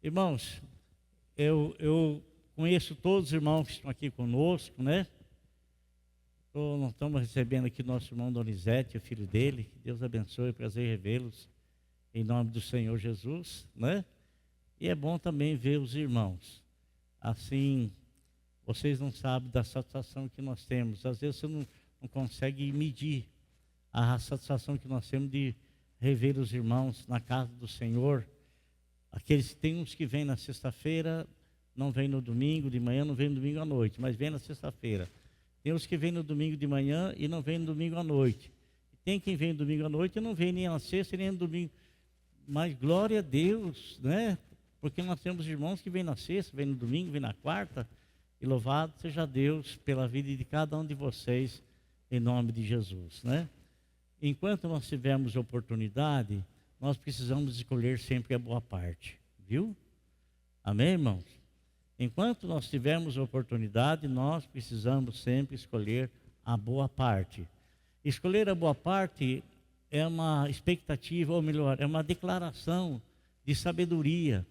Irmãos, eu conheço todos os irmãos que estão aqui conosco, né? Nós estamos recebendo aqui nosso irmão Donizete, o filho dele. Que Deus abençoe, prazer revê-los em nome do Senhor Jesus, né? E é bom também ver os irmãos. Assim, vocês não sabem da satisfação que nós temos. Às vezes você não consegue medir a satisfação que nós temos de rever os irmãos na casa do Senhor. Aqueles, tem uns que vêm na sexta-feira, não vêm no domingo de manhã, não vêm no domingo à noite, mas vêm na sexta-feira. Tem os que vêm no domingo de manhã e não vêm no domingo à noite. Tem quem vem no domingo à noite e não vem nem na sexta nem no domingo. Mas glória a Deus, né? Porque nós temos irmãos que vêm na sexta, vêm no domingo, vêm na quarta. E louvado seja Deus pela vida de cada um de vocês, em nome de Jesus, né? Enquanto nós tivermos oportunidade, nós precisamos escolher sempre a boa parte, viu? Amém, irmãos? Enquanto nós tivermos oportunidade, nós precisamos sempre escolher a boa parte. Escolher a boa parte é uma expectativa, ou melhor, é uma declaração de sabedoria.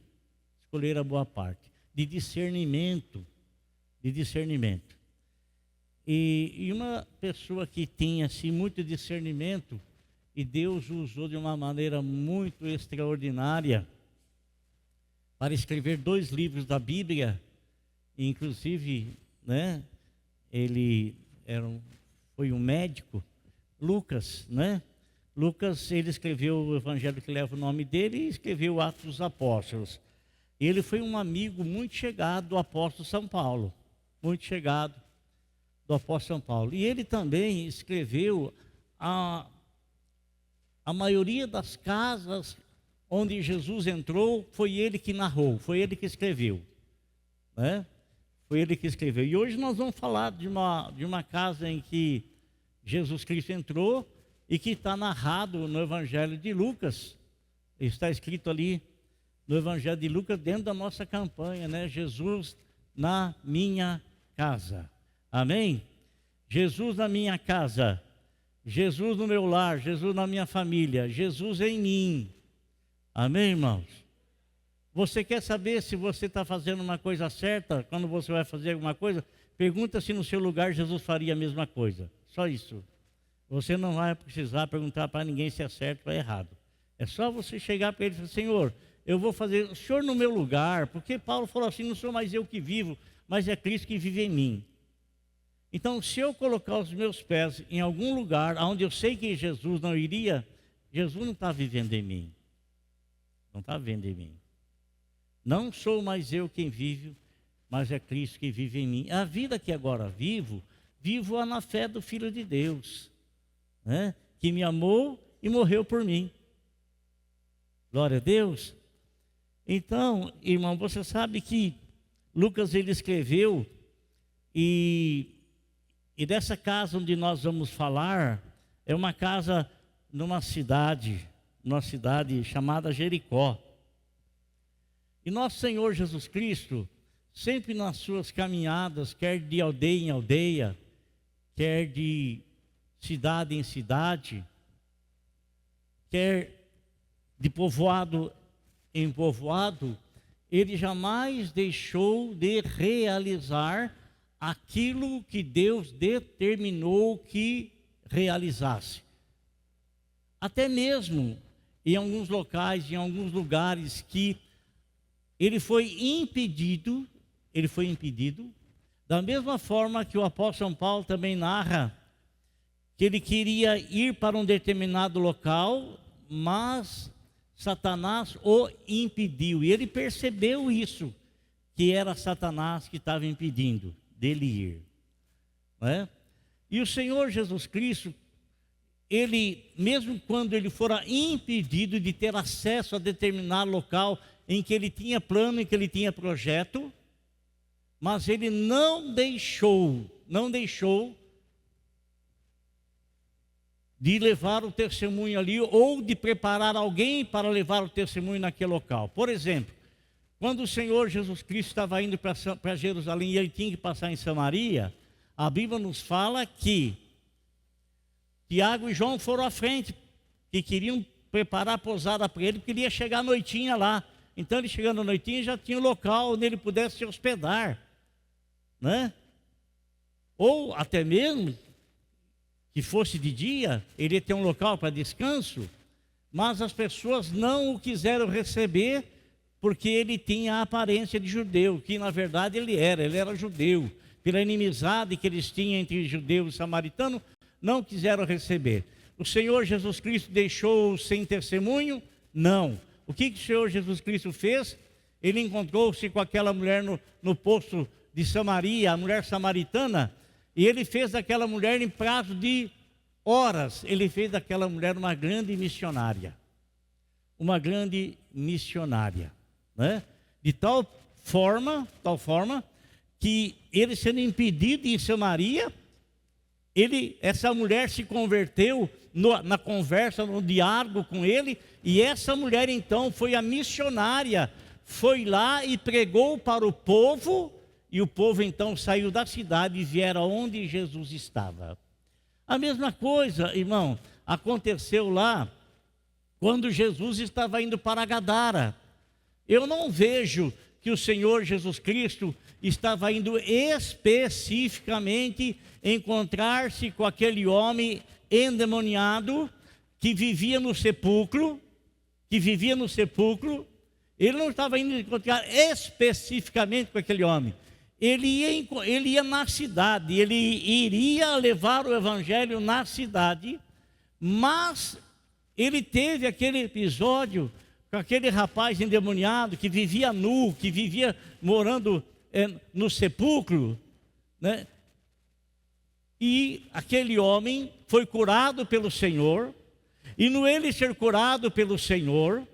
Escolher a boa parte, de discernimento. E uma pessoa que tinha assim, muito discernimento, e Deus usou de uma maneira muito extraordinária para escrever 2 livros da Bíblia, inclusive, né, ele foi um médico, Lucas, né? Lucas, ele escreveu o evangelho que leva o nome dele e escreveu Atos dos Apóstolos. Ele foi um amigo muito chegado do apóstolo São Paulo, muito chegado do apóstolo São Paulo. E ele também escreveu a maioria das casas onde Jesus entrou, foi ele que narrou, foi ele que escreveu, né? Foi ele que escreveu. E hoje nós vamos falar de uma casa em que Jesus Cristo entrou e que está narrado no Evangelho de Lucas. Está escrito ali no Evangelho de Lucas, dentro da nossa campanha, né? Jesus na minha casa. Amém? Jesus na minha casa. Jesus no meu lar, Jesus na minha família, Jesus em mim. Amém, irmãos? Você quer saber se você está fazendo uma coisa certa? Quando você vai fazer alguma coisa, pergunta se no seu lugar Jesus faria a mesma coisa. Só isso. Você não vai precisar perguntar para ninguém se é certo ou é errado. É só você chegar para ele e falar: Senhor, eu vou fazer o Senhor no meu lugar, porque Paulo falou assim: não sou mais eu que vivo, mas é Cristo que vive em mim. Então, se eu colocar os meus pés em algum lugar onde eu sei que Jesus não iria, Jesus não está vivendo em mim. Não está vivendo em mim. Não sou mais eu quem vive, mas é Cristo que vive em mim. A vida que agora vivo-a na fé do Filho de Deus, né? Que me amou e morreu por mim. Glória a Deus. Então, irmão, você sabe que Lucas, ele escreveu, e dessa casa onde nós vamos falar, é uma casa numa cidade chamada Jericó. E nosso Senhor Jesus Cristo, sempre nas suas caminhadas, quer de aldeia em aldeia, quer de cidade em cidade, quer de povoado em povoado, ele jamais deixou de realizar aquilo que Deus determinou que realizasse. Até mesmo em alguns locais, em alguns lugares que ele foi impedido, da mesma forma que o apóstolo São Paulo também narra, que ele queria ir para um determinado local, mas Satanás o impediu. E ele percebeu isso, que era Satanás que estava impedindo dele ir, não é? E o Senhor Jesus Cristo, ele, mesmo quando ele fora impedido de ter acesso a determinado local em que ele tinha plano, em que ele tinha projeto, mas ele não deixou de levar o testemunho ali, ou de preparar alguém para levar o testemunho naquele local. Por exemplo, quando o Senhor Jesus Cristo estava indo para Jerusalém e ele tinha que passar em Samaria, a Bíblia nos fala que Tiago e João foram à frente, que queriam preparar a pousada para ele, porque ele ia chegar à noitinha lá. Então ele chegando à noitinha já tinha um local onde ele pudesse se hospedar, né? Ou até mesmo que fosse de dia, ele ia ter um local para descanso, mas as pessoas não o quiseram receber porque ele tinha a aparência de judeu, que na verdade ele era judeu. Pela inimizade que eles tinham entre judeu e samaritano, não quiseram receber. O Senhor Jesus Cristo deixou sem testemunho? Não. O que o Senhor Jesus Cristo fez? Ele encontrou-se com aquela mulher no poço de Samaria, a mulher samaritana, e ele fez daquela mulher, em prazo de horas, ele fez daquela mulher uma grande missionária. Uma grande missionária, né? De tal forma que ele sendo impedido em Samaria, essa mulher se converteu na conversa, no diálogo com ele, e essa mulher então foi a missionária, foi lá e pregou para o povo, e o povo então saiu da cidade e vieram onde Jesus estava. A mesma coisa, irmão, aconteceu lá quando Jesus estava indo para Gadara. Eu não vejo que o Senhor Jesus Cristo estava indo especificamente encontrar-se com aquele homem endemoniado que vivia no sepulcro, Ele não estava indo encontrar especificamente com aquele homem. Ele ia na cidade, ele iria levar o evangelho na cidade, mas ele teve aquele episódio com aquele rapaz endemoniado que vivia nu, que vivia morando no sepulcro, né? E aquele homem foi curado pelo Senhor, e no ele ser curado pelo Senhor,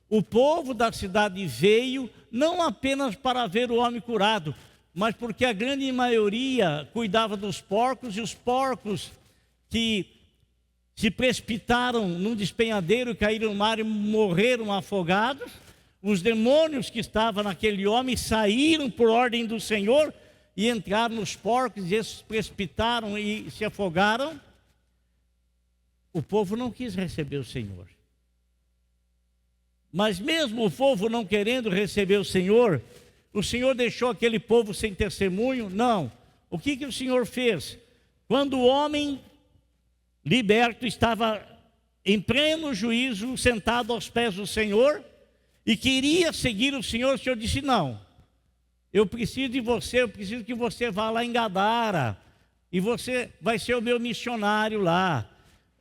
o povo da cidade veio, não apenas para ver o homem curado, mas porque a grande maioria cuidava dos porcos, e os porcos que se precipitaram num despenhadeiro e caíram no mar e morreram afogados, os demônios que estavam naquele homem saíram por ordem do Senhor e entraram nos porcos, e esses precipitaram e se afogaram. O povo não quis receber o Senhor. Mas mesmo o povo não querendo receber o Senhor deixou aquele povo sem testemunho? Não. O que o Senhor fez? Quando o homem liberto estava em pleno juízo, sentado aos pés do Senhor, e queria seguir o Senhor disse: não, eu preciso de você, eu preciso que você vá lá em Gadara, e você vai ser o meu missionário lá.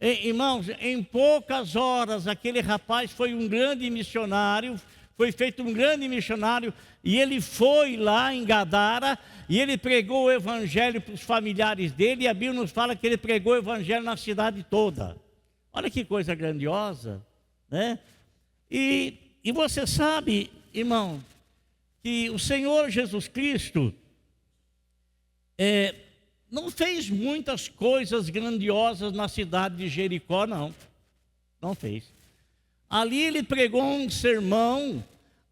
Irmãos, em poucas horas aquele rapaz foi um grande missionário, foi feito um grande missionário, e ele foi lá em Gadara, e ele pregou o evangelho para os familiares dele, e a Bíblia nos fala que ele pregou o evangelho na cidade toda. Olha que coisa grandiosa, né? E você sabe, irmão, que o Senhor Jesus Cristo não fez muitas coisas grandiosas na cidade de Jericó, não fez. Ali ele pregou um sermão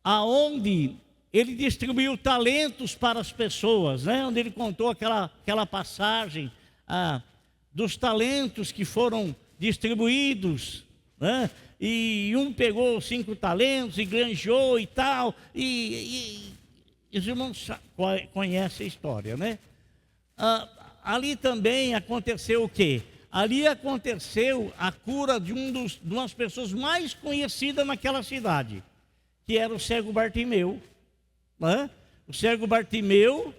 aonde ele distribuiu talentos para as pessoas, né? Onde ele contou aquela passagem dos talentos que foram distribuídos, né? E um pegou 5 talentos e granjeou e tal, e os irmãos conhecem a história, né? Ali também aconteceu o quê? Ali aconteceu a cura de umas pessoas mais conhecidas naquela cidade, que era o cego Bartimeu, né? O cego Bartimeu,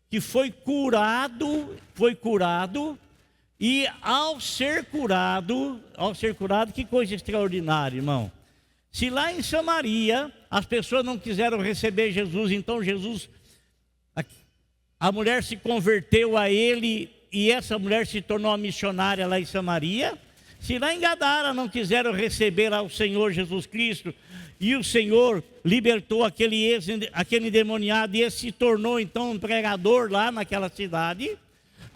que foi curado, e ao ser curado, que coisa extraordinária, irmão. Se lá em Samaria as pessoas não quiseram receber Jesus, então a mulher se converteu a ele, e essa mulher se tornou missionária lá em Samaria. Se lá em Gadara não quiseram receber ao Senhor Jesus Cristo, e o Senhor libertou aquele endemoniado, e esse se tornou então um pregador lá naquela cidade.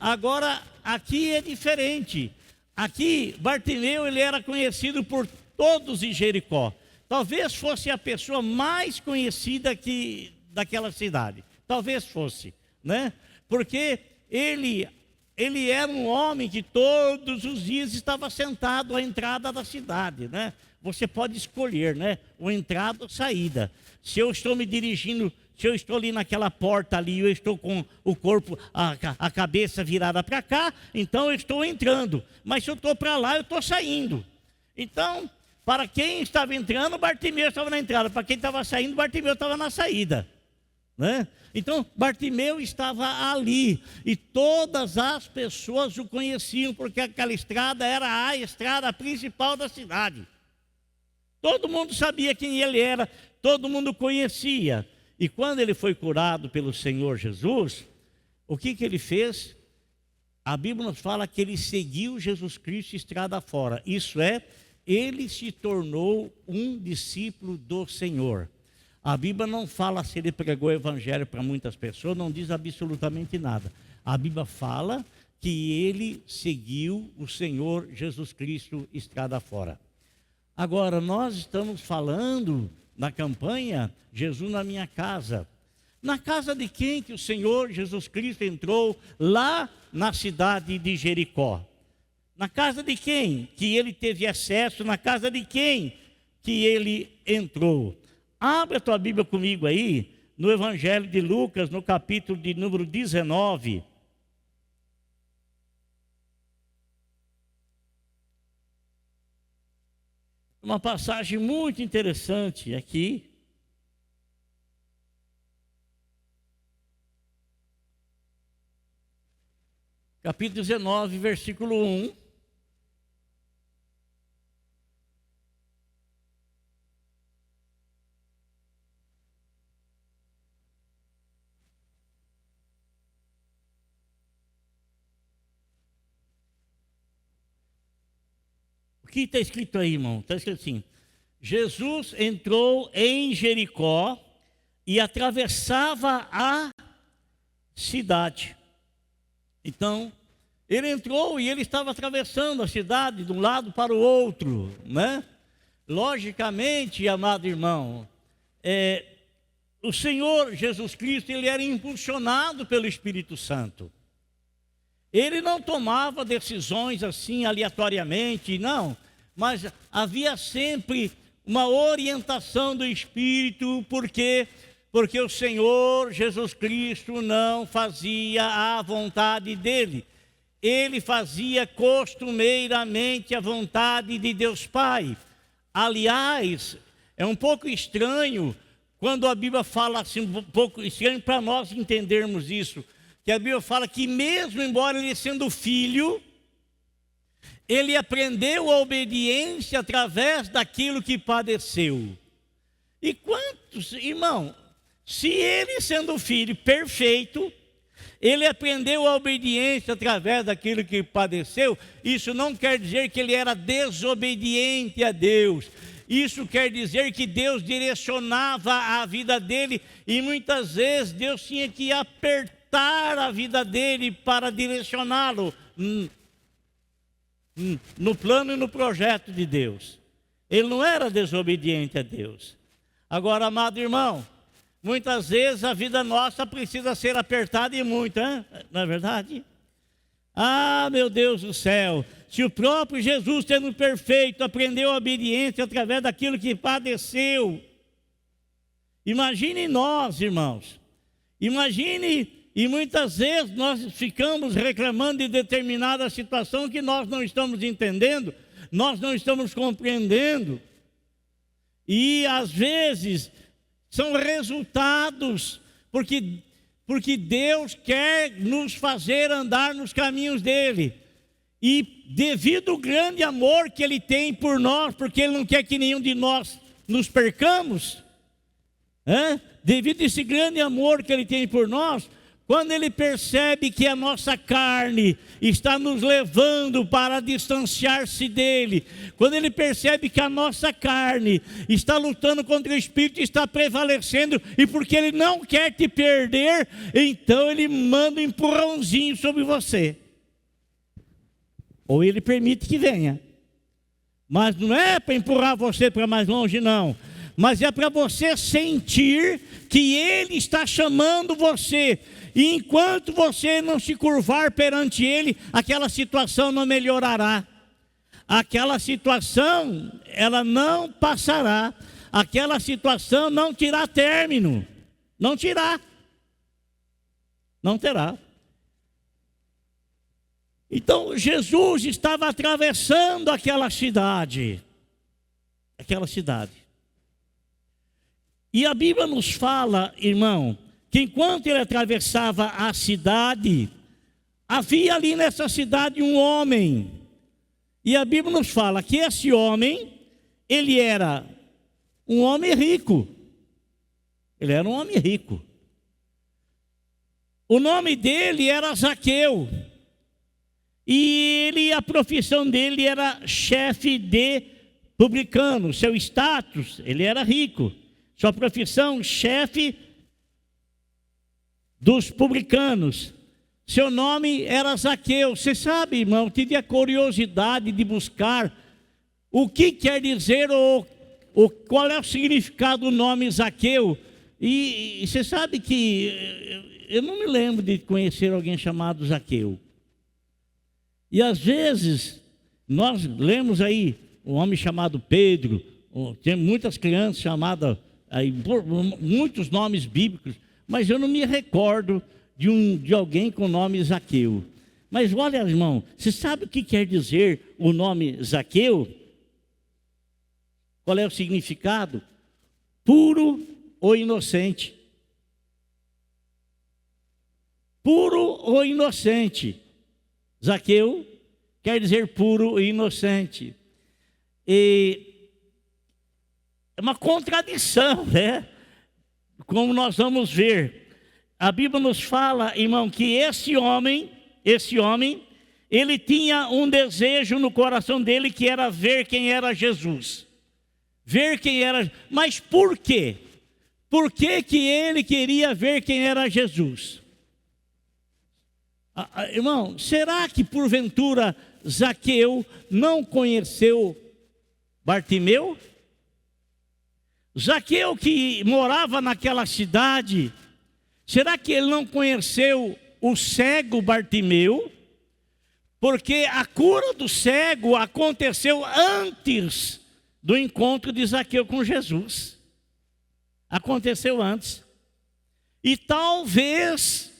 Agora aqui é diferente. Aqui Bartimeu, ele era conhecido por todos em Jericó. Talvez fosse a pessoa mais conhecida daquela cidade. Talvez fosse, né? Porque ele ele era um homem que todos os dias estava sentado à entrada da cidade, né? Você pode escolher, né? Ou entrada ou saída. Se eu estou me dirigindo, se eu estou ali naquela porta ali, eu estou com o corpo, a cabeça virada para cá, então eu estou entrando. Mas se eu estou para lá, eu estou saindo. Então, para quem estava entrando, Bartimeu estava na entrada. Para quem estava saindo, Bartimeu estava na saída, né? Então, Bartimeu estava ali, e todas as pessoas o conheciam, porque aquela estrada era a estrada principal da cidade. Todo mundo sabia quem ele era, todo mundo conhecia. E quando ele foi curado pelo Senhor Jesus, o que ele fez? A Bíblia nos fala que ele seguiu Jesus Cristo estrada fora. Isso é, ele se tornou um discípulo do Senhor. A Bíblia não fala se ele pregou o evangelho para muitas pessoas, não diz absolutamente nada. A Bíblia fala que ele seguiu o Senhor Jesus Cristo estrada fora. Agora, nós estamos falando na campanha Jesus na minha casa. Na casa de quem que o Senhor Jesus Cristo entrou lá na cidade de Jericó? Na casa de quem que ele teve acesso? Na casa de quem que ele entrou? Abre a tua Bíblia comigo aí, no Evangelho de Lucas, no capítulo de número 19. Uma passagem muito interessante aqui. Capítulo 19, versículo 1. O que está escrito aí, irmão? Está escrito assim: Jesus entrou em Jericó e atravessava a cidade. Então, ele entrou e ele estava atravessando a cidade de um lado para o outro, né? Logicamente, amado irmão, o Senhor Jesus Cristo, ele era impulsionado pelo Espírito Santo. Ele não tomava decisões assim aleatoriamente, não, mas havia sempre uma orientação do Espírito, porque o Senhor Jesus Cristo não fazia a vontade dele. Ele fazia costumeiramente a vontade de Deus Pai. Aliás, é um pouco estranho quando a Bíblia fala assim, um pouco estranho para nós entendermos isso, que a Bíblia fala que mesmo embora ele sendo filho, ele aprendeu a obediência através daquilo que padeceu. E quantos, irmão, se ele sendo filho perfeito, ele aprendeu a obediência através daquilo que padeceu, isso não quer dizer que ele era desobediente a Deus. Isso quer dizer que Deus direcionava a vida dele e muitas vezes Deus tinha que apertar a vida dele para direcioná-lo no plano e no projeto de Deus. Ele não era desobediente a Deus. Agora, amado irmão, muitas vezes a vida nossa precisa ser apertada e muito, hein? Não é verdade? Ah, meu Deus do céu, se o próprio Jesus, sendo perfeito, aprendeu a obediência através daquilo que padeceu, imagine nós, irmãos, imagine. E muitas vezes nós ficamos reclamando de determinada situação que nós não estamos entendendo, nós não estamos compreendendo. E às vezes são resultados, porque Deus quer nos fazer andar nos caminhos dele. E devido ao grande amor que ele tem por nós, porque ele não quer que nenhum de nós nos percamos, devido a esse grande amor que ele tem por nós, quando ele percebe que a nossa carne está nos levando para distanciar-se dele, quando ele percebe que a nossa carne está lutando contra o Espírito, está prevalecendo, e porque ele não quer te perder, então ele manda um empurrãozinho sobre você. Ou ele permite que venha. Mas não é para empurrar você para mais longe, não. mas é para você sentir que Ele está chamando você. E enquanto você não se curvar perante Ele, aquela situação não melhorará. Aquela situação, ela não passará. Aquela situação não terá término. Não terá. Não terá. Então, Jesus estava atravessando aquela cidade. Aquela cidade. E a Bíblia nos fala, irmão, que enquanto ele atravessava a cidade, havia ali nessa cidade um homem. E a Bíblia nos fala que esse homem, ele era um homem rico. Ele era um homem rico. O nome dele era Zaqueu. E a profissão dele era chefe de publicano. Seu status, ele era rico. Sua profissão, chefe dos publicanos. Seu nome era Zaqueu. Você sabe, irmão, tive a curiosidade de buscar o que quer dizer qual é o significado do nome Zaqueu. E você sabe que eu não me lembro de conhecer alguém chamado Zaqueu. E às vezes nós lemos aí um homem chamado Pedro, tem muitas crianças chamadas aí, muitos nomes bíblicos, mas eu não me recordo de alguém com o nome Zaqueu. Mas olha, irmão, você sabe o que quer dizer o nome Zaqueu? Qual é o significado? Puro ou inocente. Puro ou inocente. Zaqueu quer dizer puro e inocente. E é uma contradição, né? Como nós vamos ver. A Bíblia nos fala, irmão, que esse homem, ele tinha um desejo no coração dele que era ver quem era Jesus. Ver quem era. Mas por quê? Por que que ele queria ver quem era Jesus? Irmão, será que porventura Zaqueu não conheceu Bartimeu? Zaqueu que morava naquela cidade, será que ele não conheceu o cego Bartimeu? Porque a cura do cego aconteceu antes do encontro de Zaqueu com Jesus. Aconteceu antes. E talvez,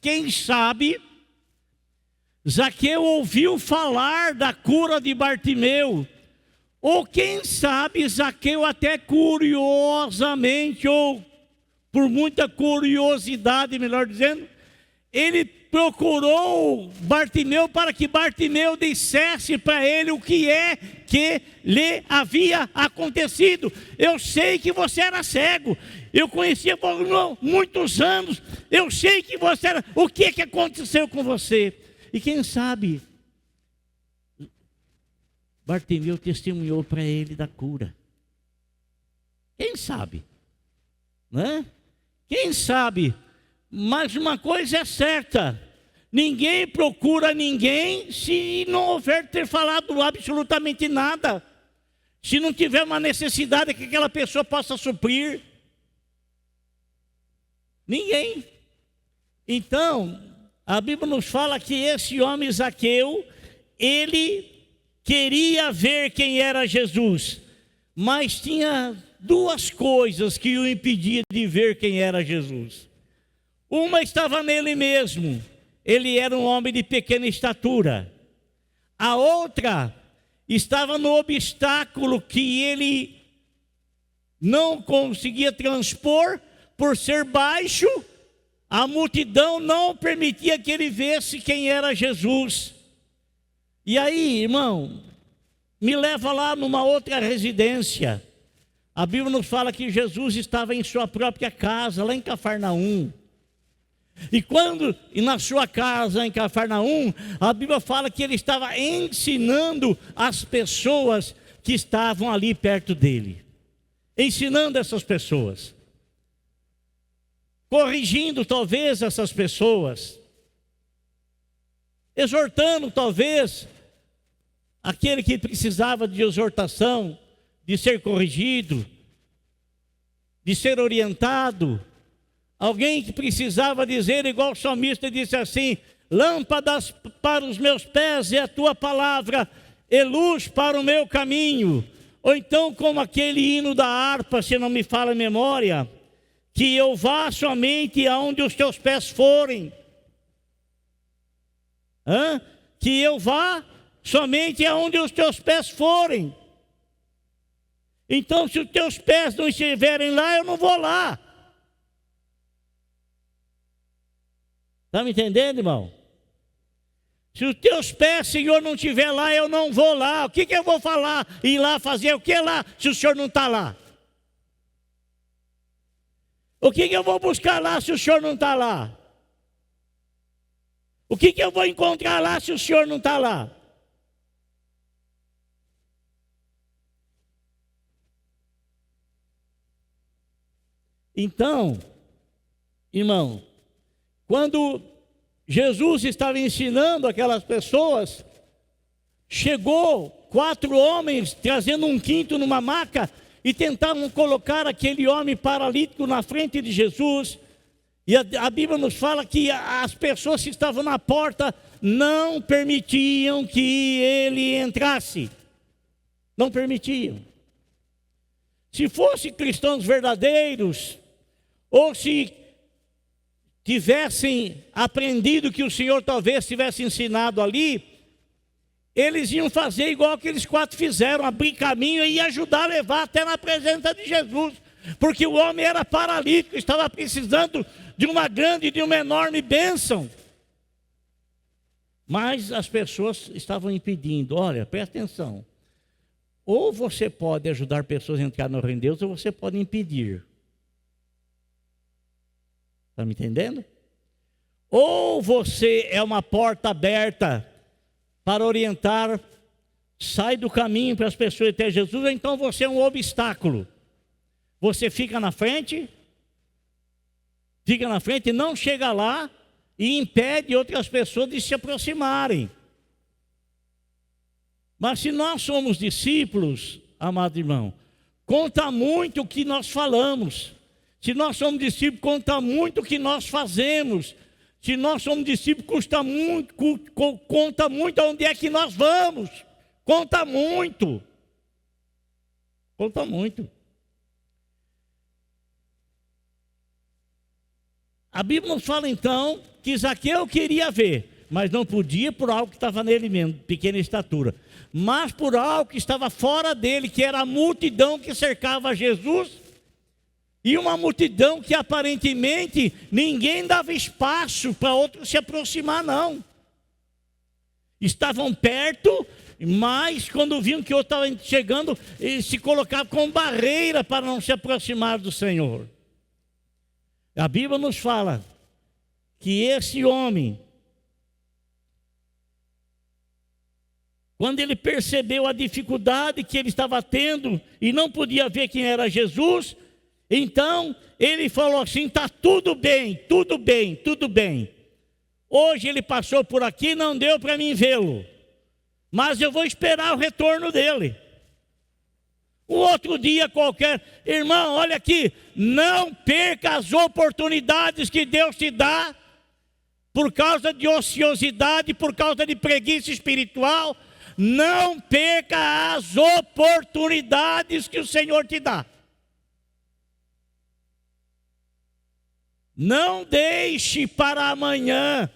quem sabe, Zaqueu ouviu falar da cura de Bartimeu. Ou quem sabe, Zaqueu até curiosamente, ou por muita curiosidade, melhor dizendo, ele procurou Bartimeu para que Bartimeu dissesse para ele o que é que lhe havia acontecido. Eu sei que você era cego, eu conhecia por muitos anos, eu sei que você era, o que aconteceu com você? E quem sabe, Bartimeu testemunhou para ele da cura. Quem sabe? Né? Quem sabe? Mas uma coisa é certa: ninguém procura ninguém se não houver ter falado absolutamente nada. Se não tiver uma necessidade que aquela pessoa possa suprir. Ninguém. Então, a Bíblia nos fala que esse homem Zaqueu, ele queria ver quem era Jesus, mas tinha duas coisas que o impediam de ver quem era Jesus. Uma estava nele mesmo, ele era um homem de pequena estatura. A outra estava no obstáculo que ele não conseguia transpor por ser baixo. A multidão não permitia que ele visse quem era Jesus. E aí, irmão, me leva lá numa outra residência. A Bíblia nos fala que Jesus estava em sua própria casa, lá em Cafarnaum. E na sua casa em Cafarnaum, a Bíblia fala que ele estava ensinando as pessoas que estavam ali perto dele. Ensinando essas pessoas. Corrigindo talvez essas pessoas. Exortando talvez aquele que precisava de exortação, de ser corrigido, de ser orientado. Alguém que precisava dizer, igual o salmista disse assim: lâmpadas para os meus pés é a tua palavra, e luz para o meu caminho. Ou então, como aquele hino da harpa, se não me falha a memória, que eu vá somente aonde os teus pés forem. Que eu vá somente aonde os teus pés forem. Então, se os teus pés não estiverem lá, eu não vou lá. Está me entendendo, irmão? Se os teus pés, Senhor, não estiver lá, eu não vou lá. O que eu vou falar? Ir lá fazer o que lá, se o Senhor não está lá? O que eu vou buscar lá, se o Senhor não está lá? O que eu vou encontrar lá, se o Senhor não está lá? Então, irmão, quando Jesus estava ensinando aquelas pessoas, chegou 4 homens trazendo um quinto numa maca e tentavam colocar aquele homem paralítico na frente de Jesus. E a Bíblia nos fala que as pessoas que estavam na porta não permitiam que ele entrasse. Não permitiam. Se fossem cristãos verdadeiros, ou se tivessem aprendido que o Senhor talvez tivesse ensinado ali, eles iam fazer igual aqueles 4 fizeram, abrir caminho e ajudar a levar até na presença de Jesus, porque o homem era paralítico, estava precisando de uma grande, de uma enorme bênção. Mas as pessoas estavam impedindo. Olha, presta atenção, ou você pode ajudar pessoas a entrar no reino de Deus, ou você pode impedir. Está me entendendo? Ou você é uma porta aberta para orientar, sai do caminho para as pessoas até Jesus, ou então você é um obstáculo. Você fica na frente, não chega lá e impede outras pessoas de se aproximarem. Mas se nós somos discípulos, amado irmão, conta muito o que nós falamos. Se nós somos discípulos, conta muito o que nós fazemos. Se nós somos discípulos, conta muito aonde é que nós vamos. Conta muito. Conta muito. A Bíblia nos fala então que Zaqueu queria ver, mas não podia por algo que estava nele mesmo, pequena estatura. Mas por algo que estava fora dele, que era a multidão que cercava Jesus. E uma multidão que aparentemente ninguém dava espaço para outro se aproximar, não. Estavam perto, mas quando viam que outro estava chegando, eles se colocavam como barreira para não se aproximar do Senhor. A Bíblia nos fala que esse homem, quando ele percebeu a dificuldade que ele estava tendo e não podia ver quem era Jesus, então ele falou assim: está tudo bem, tudo bem, tudo bem. Hoje ele passou por aqui, não deu para mim vê-lo, mas eu vou esperar o retorno dele. Um outro dia qualquer. Irmão, olha aqui, não perca as oportunidades que Deus te dá por causa de ociosidade, por causa de preguiça espiritual. Não perca as oportunidades que o Senhor te dá. Não deixe para amanhã,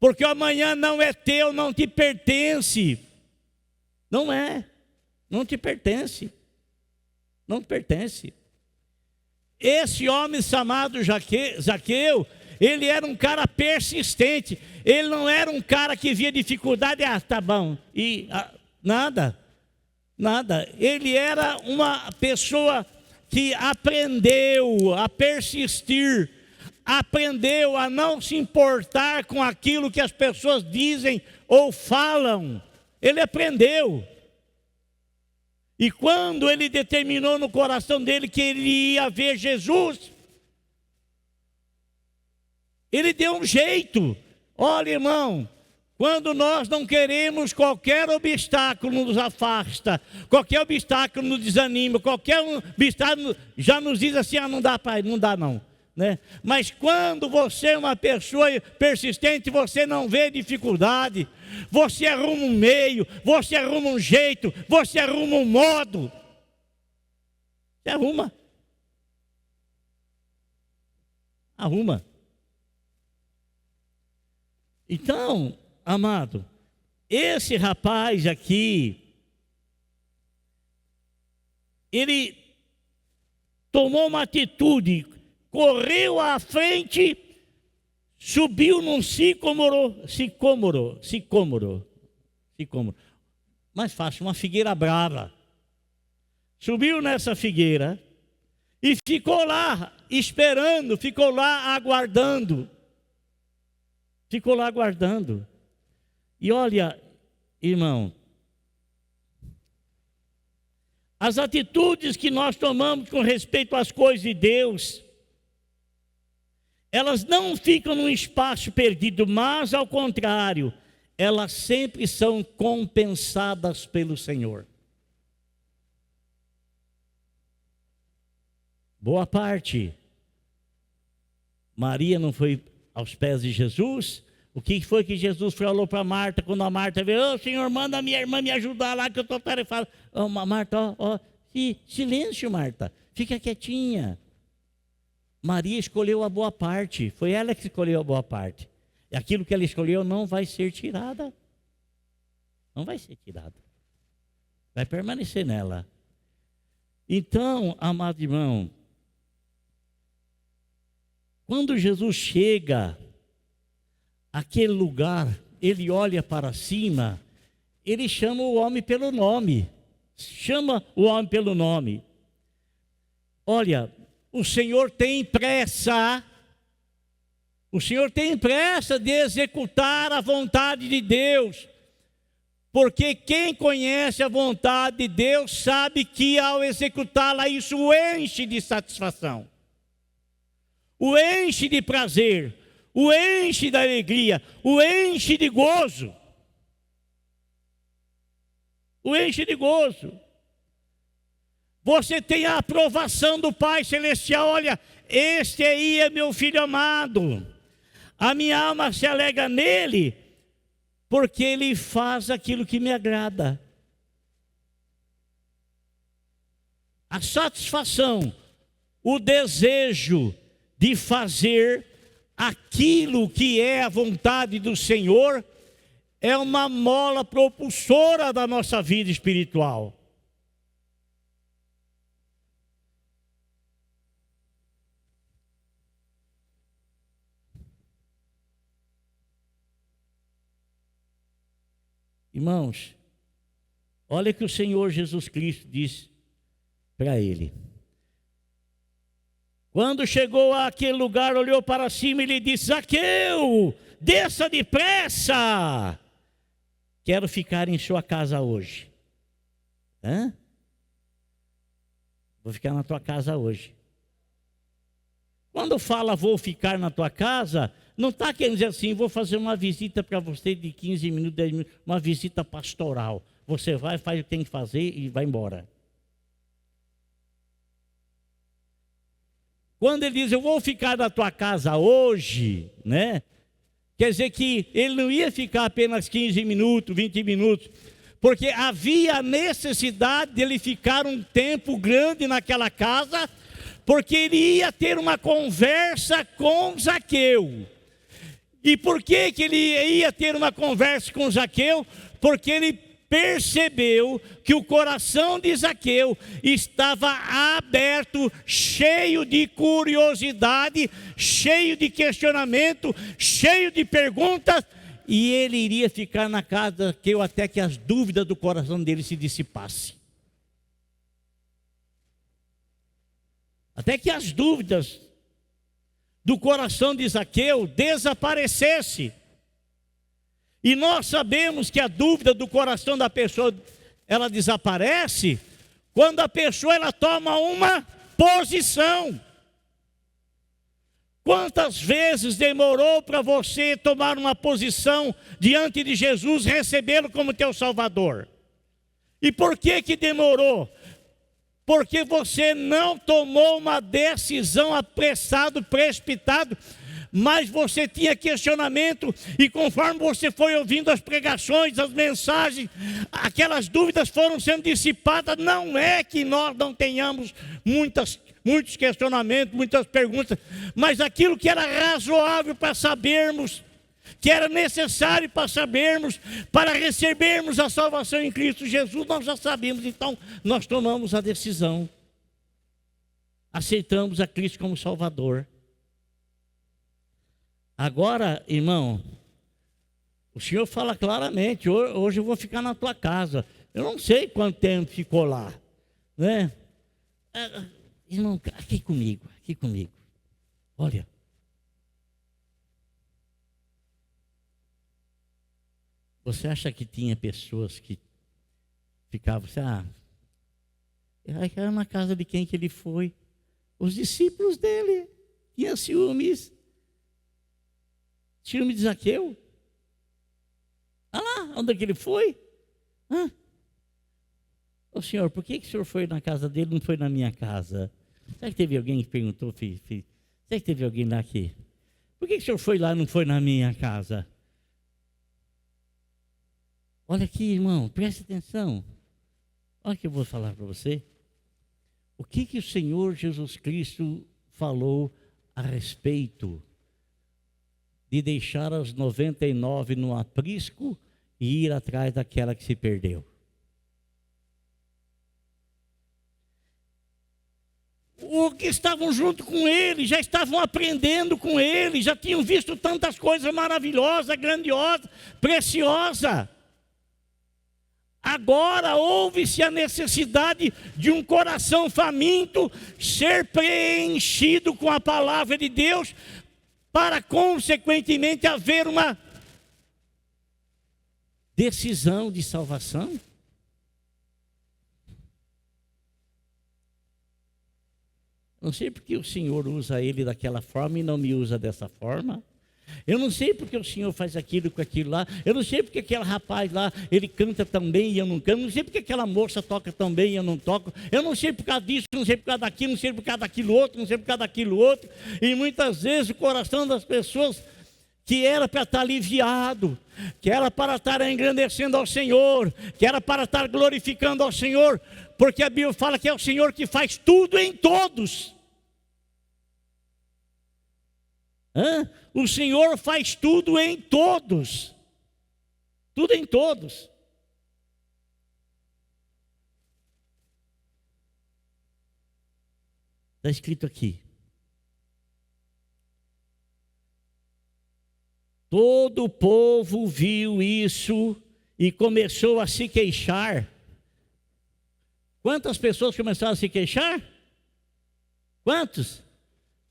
porque o amanhã não é teu, não te pertence. Não é, não te pertence. Não te pertence. Esse homem chamado Zaqueu, ele era um cara persistente. Ele não era um cara que via dificuldade, tá bom, e nada. Ele era uma pessoa que aprendeu a persistir, aprendeu a não se importar com aquilo que as pessoas dizem ou falam. Ele aprendeu. E quando ele determinou no coração dele que ele ia ver Jesus, ele deu um jeito. Olha, irmão, Quando nós não queremos, qualquer obstáculo nos afasta, qualquer obstáculo nos desanima, qualquer obstáculo já nos diz assim, não dá, pai, não dá não. Né? Mas quando você é uma pessoa persistente, você não vê dificuldade, você arruma um meio, você arruma um jeito, você arruma um modo. Você arruma. Então, amado, esse rapaz aqui, ele tomou uma atitude, correu à frente, subiu num sicômoro, mais fácil, uma figueira brava. Subiu nessa figueira e ficou lá esperando, ficou lá aguardando. E olha, irmão, as atitudes que nós tomamos com respeito às coisas de Deus, elas não ficam num espaço perdido, mas ao contrário, elas sempre são compensadas pelo Senhor. Boa parte. Maria não foi aos pés de Jesus? O que foi que Jesus falou para Marta, quando a Marta veio, Senhor, manda a minha irmã me ajudar lá, que eu estou tarefada. Marta, silêncio, Marta, fica quietinha. Maria escolheu a boa parte, foi ela que escolheu a boa parte. E aquilo que ela escolheu não vai ser tirada. Não vai ser tirada. Vai permanecer nela. Então, amado irmão, quando Jesus chega àquele lugar, ele olha para cima, ele chama o homem pelo nome. Olha, o Senhor tem pressa de executar a vontade de Deus. Porque quem conhece a vontade de Deus sabe que ao executá-la isso o enche de satisfação. O enche de prazer, o enche de alegria, o enche de gozo. Você tem a aprovação do Pai Celestial. Olha, este aí é meu filho amado. A minha alma se alegra nele, porque ele faz aquilo que me agrada. A satisfação, o desejo de fazer aquilo que é a vontade do Senhor é uma mola propulsora da nossa vida espiritual. Irmãos, olha o que o Senhor Jesus Cristo disse para ele. Quando chegou àquele lugar, olhou para cima e lhe disse: Zaqueu, desça depressa, quero ficar em sua casa hoje. Vou ficar na tua casa hoje. Quando fala vou ficar na tua casa, não está querendo dizer assim, vou fazer uma visita para você de 15 minutos, 10 minutos, uma visita pastoral. Você vai, faz o que tem que fazer e vai embora. Quando ele diz, eu vou ficar na tua casa hoje, né? Quer dizer que ele não ia ficar apenas 15 minutos, 20 minutos, porque havia necessidade dele ficar um tempo grande naquela casa, porque ele ia ter uma conversa com Zaqueu. E por que ele ia ter uma conversa com Zaqueu? Porque ele percebeu que o coração de Zaqueu estava aberto, cheio de curiosidade, cheio de questionamento, cheio de perguntas, e ele iria ficar na casa de Zaqueu até que as dúvidas do coração dele se dissipassem. Até que as dúvidas do coração de Zaqueu desaparecessem. E nós sabemos que a dúvida do coração da pessoa, ela desaparece quando a pessoa ela toma uma posição. Quantas vezes demorou para você tomar uma posição diante de Jesus, recebê-lo como teu Salvador? E por que que demorou? Porque você não tomou uma decisão apressado, precipitado, mas você tinha questionamento, e conforme você foi ouvindo as pregações, as mensagens, aquelas dúvidas foram sendo dissipadas. Não é que nós não tenhamos muitos questionamentos, muitas perguntas, mas aquilo que era razoável para sabermos, que era necessário para sabermos, para recebermos a salvação em Cristo Jesus, nós já sabíamos. Então nós tomamos a decisão, aceitamos a Cristo como Salvador. Agora, irmão, o Senhor fala claramente: hoje eu vou ficar na tua casa. Eu não sei quanto tempo ficou lá, né? Irmão, aqui comigo. Olha, você acha que tinha pessoas que ficavam assim, era na casa de quem que ele foi? Os discípulos dele tinham ciúmes. Ciúme de Zaqueu. Olha lá, onde é que ele foi? Ô Senhor, por que o Senhor foi na casa dele e não foi na minha casa? Será que teve alguém que perguntou, filho? Será que teve alguém lá aqui? Por que o Senhor foi lá e não foi na minha casa? Olha aqui, irmão, preste atenção. Olha o que eu vou falar para você. O que o Senhor Jesus Cristo falou a respeito de deixar as 99 no aprisco e ir atrás daquela que se perdeu? O que estavam junto com ele, já estavam aprendendo com ele, já tinham visto tantas coisas maravilhosas, grandiosas, preciosas. Agora houve-se a necessidade de um coração faminto ser preenchido com a palavra de Deus, para consequentemente haver uma decisão de salvação. Não sei porque o Senhor usa ele daquela forma e não me usa dessa forma. Eu não sei porque o Senhor faz aquilo com aquilo lá. Eu não sei porque aquele rapaz lá, ele canta tão bem e eu não canto. Não sei porque aquela moça toca tão bem e eu não toco. Eu não sei por causa disso, não sei por causa daquilo, não sei por causa daquilo outro, não sei por causa daquilo outro. E muitas vezes o coração das pessoas, que era para estar aliviado, que era para estar engrandecendo ao Senhor, que era para estar glorificando ao Senhor, porque a Bíblia fala que é o Senhor que faz tudo em todos. O Senhor faz tudo em todos. Tudo em todos. Está escrito aqui: todo o povo viu isso e começou a se queixar. Quantas pessoas começaram a se queixar? Quantos?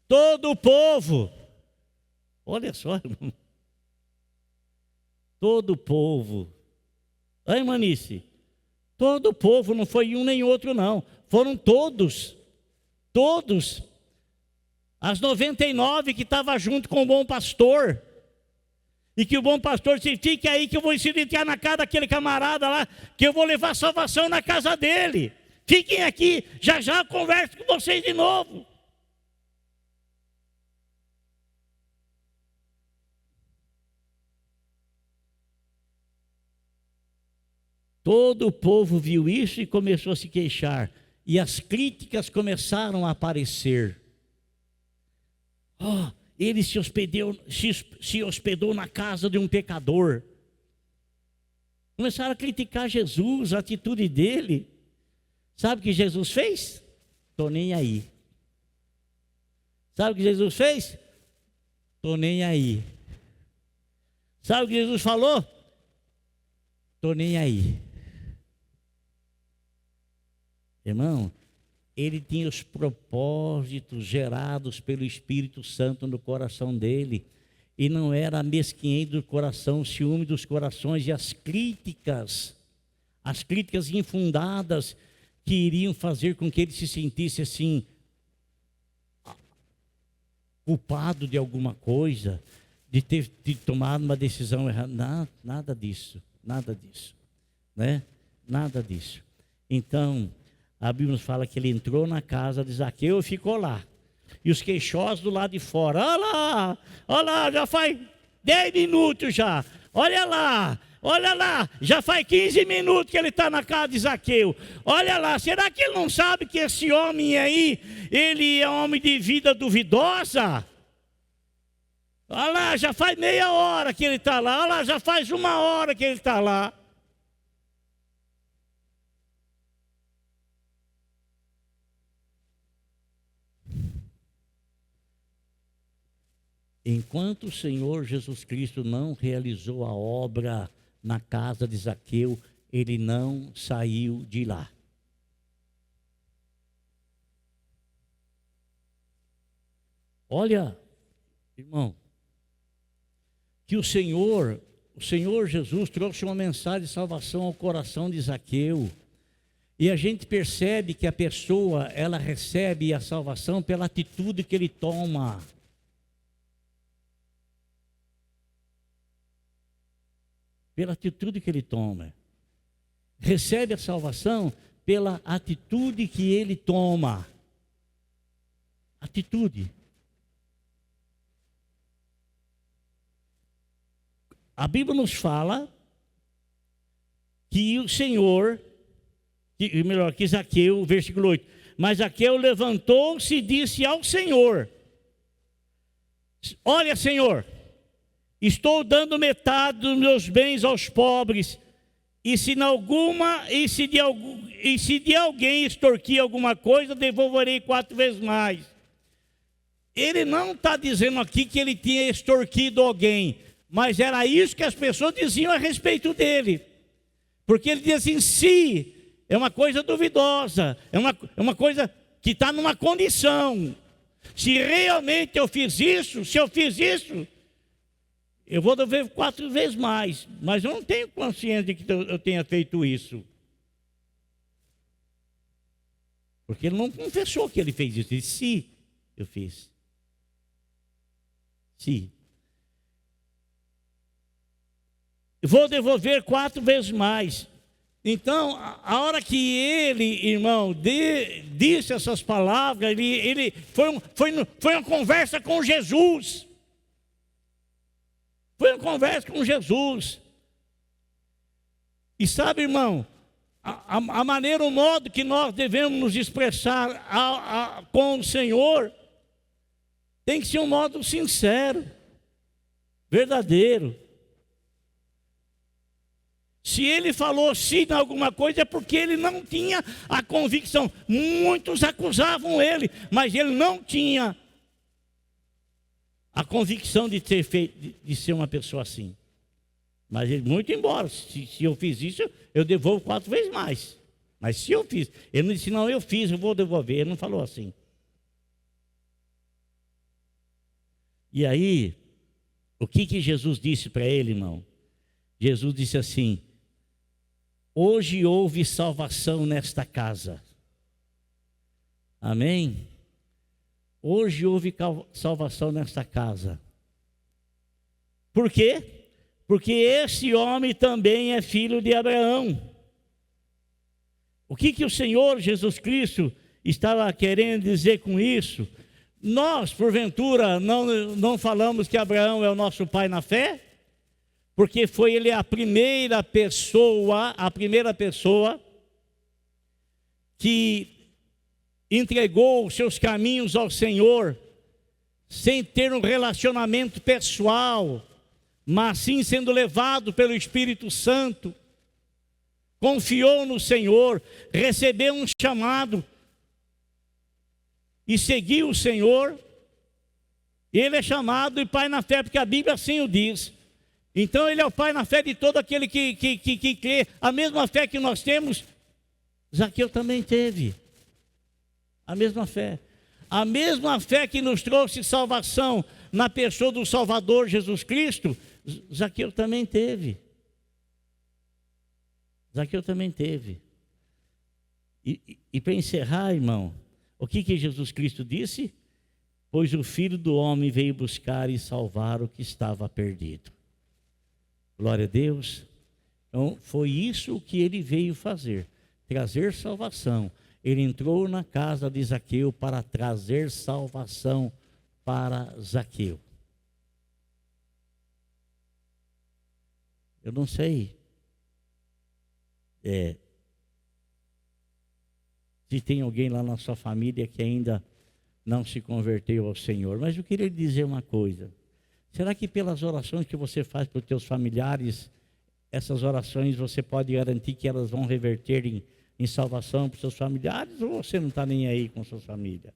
Todo o povo. Olha só, irmão. Todo o povo. Aí, Manice, todo o povo, não foi um nem outro não. Foram todos. Todos. As 99 que estavam junto com o bom pastor. E que o bom pastor disse: fique aí que eu vou entrar na casa daquele camarada lá, que eu vou levar salvação na casa dele. Fiquem aqui, já já eu converso com vocês de novo. Todo o povo viu isso e começou a se queixar. E as críticas começaram a aparecer. Ele se hospedou na casa de um pecador. Começaram a criticar Jesus, a atitude dele. Sabe o que Jesus fez? Estou nem aí. Sabe o que Jesus fez? Estou nem aí. Sabe o que Jesus falou? Estou nem aí. Irmão, ele tinha os propósitos gerados pelo Espírito Santo no coração dele. E não era a mesquinhez do coração, o ciúme dos corações e as críticas infundadas que iriam fazer com que ele se sentisse assim, culpado de alguma coisa, de ter tomado uma decisão errada. Nada disso, né? Nada disso. Então, a Bíblia nos fala que ele entrou na casa de Zaqueu e ficou lá. E os queixosos do lado de fora, olha lá, já faz 10 minutos já, olha lá, já faz 15 minutos que ele está na casa de Zaqueu. Olha lá, será que ele não sabe que esse homem aí, ele é um homem de vida duvidosa? Olha lá, já faz meia hora que ele está lá, olha lá, já faz 1 hora que ele está lá. Enquanto o Senhor Jesus Cristo não realizou a obra na casa de Zaqueu, ele não saiu de lá. Olha, irmão, que o Senhor Jesus trouxe uma mensagem de salvação ao coração de Zaqueu. E a gente percebe que a pessoa, ela recebe a salvação pela atitude que ele toma. Pela atitude que ele toma. Recebe a salvação pela atitude que ele toma. Atitude. A Bíblia nos fala que o Senhor, que Zaqueu, versículo 8, mas Zaqueu levantou-se e disse ao Senhor: olha, Senhor, estou dando metade dos meus bens aos pobres, e se de alguém extorquir alguma coisa, devolverei 4 vezes mais. Ele não está dizendo aqui que ele tinha extorquido alguém, mas era isso que as pessoas diziam a respeito dele. Porque ele diz assim, se é uma coisa duvidosa, é uma coisa que está numa condição. Se realmente eu fiz isso, eu vou dever 4 vezes mais, mas eu não tenho consciência de que eu tenha feito isso. Porque ele não confessou que ele fez isso. Ele disse, se eu fiz. Se. Vou devolver 4 vezes mais. Então, a hora que ele, irmão, disse essas palavras, ele foi uma conversa com Jesus. Foi uma conversa com Jesus. E sabe, irmão, a maneira, o modo que nós devemos nos expressar com o Senhor tem que ser um modo sincero, verdadeiro. Se ele falou sim em alguma coisa, é porque ele não tinha a convicção. Muitos acusavam ele, mas ele não tinha a convicção de ser uma pessoa assim. Mas ele, muito embora, se eu fiz isso, eu devolvo 4 vezes mais. Mas se eu fiz, ele não disse, não, eu fiz, eu vou devolver. Ele não falou assim. E aí, o que Jesus disse para ele, irmão? Jesus disse assim, hoje houve salvação nesta casa. Amém? Hoje houve salvação nesta casa. Por quê? Porque esse homem também é filho de Abraão. O que o Senhor Jesus Cristo estava querendo dizer com isso? Nós, porventura, não falamos que Abraão é o nosso pai na fé? Porque foi ele a primeira pessoa que entregou os seus caminhos ao Senhor, sem ter um relacionamento pessoal, mas sim sendo levado pelo Espírito Santo, confiou no Senhor, recebeu um chamado e seguiu o Senhor. Ele é chamado de pai na fé, porque a Bíblia assim o diz. Então ele é o pai na fé de todo aquele que crê. A mesma fé que nós temos, Zaqueu também teve. A mesma fé. A mesma fé que nos trouxe salvação na pessoa do Salvador Jesus Cristo, Zaqueu também teve. Zaqueu também teve. E para encerrar, irmão, o que Jesus Cristo disse? pois o Filho do Homem veio buscar e salvar o que estava perdido. Glória a Deus. Então, foi isso que ele veio fazer, trazer salvação. Ele entrou na casa de Zaqueu para trazer salvação para Zaqueu. Eu não sei se tem alguém lá na sua família que ainda não se converteu ao Senhor, mas eu queria lhe dizer uma coisa. Será que pelas orações que você faz para os teus familiares, essas orações você pode garantir que elas vão reverter em salvação para os seus familiares, ou você não está nem aí com sua família?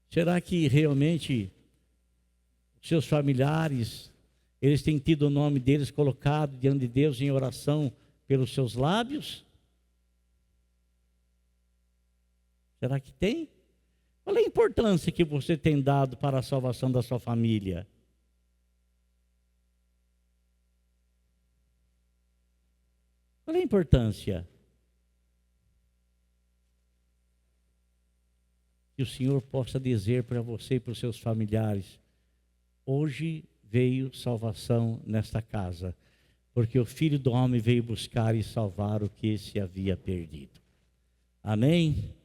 Será que realmente seus familiares, eles têm tido o nome deles colocado diante de Deus em oração pelos seus lábios? Será que tem? Qual é a importância que você tem dado para a salvação da sua família? Qual é a importância? Que o Senhor possa dizer para você e para os seus familiares: hoje veio salvação nesta casa, porque o Filho do Homem veio buscar e salvar o que se havia perdido. Amém?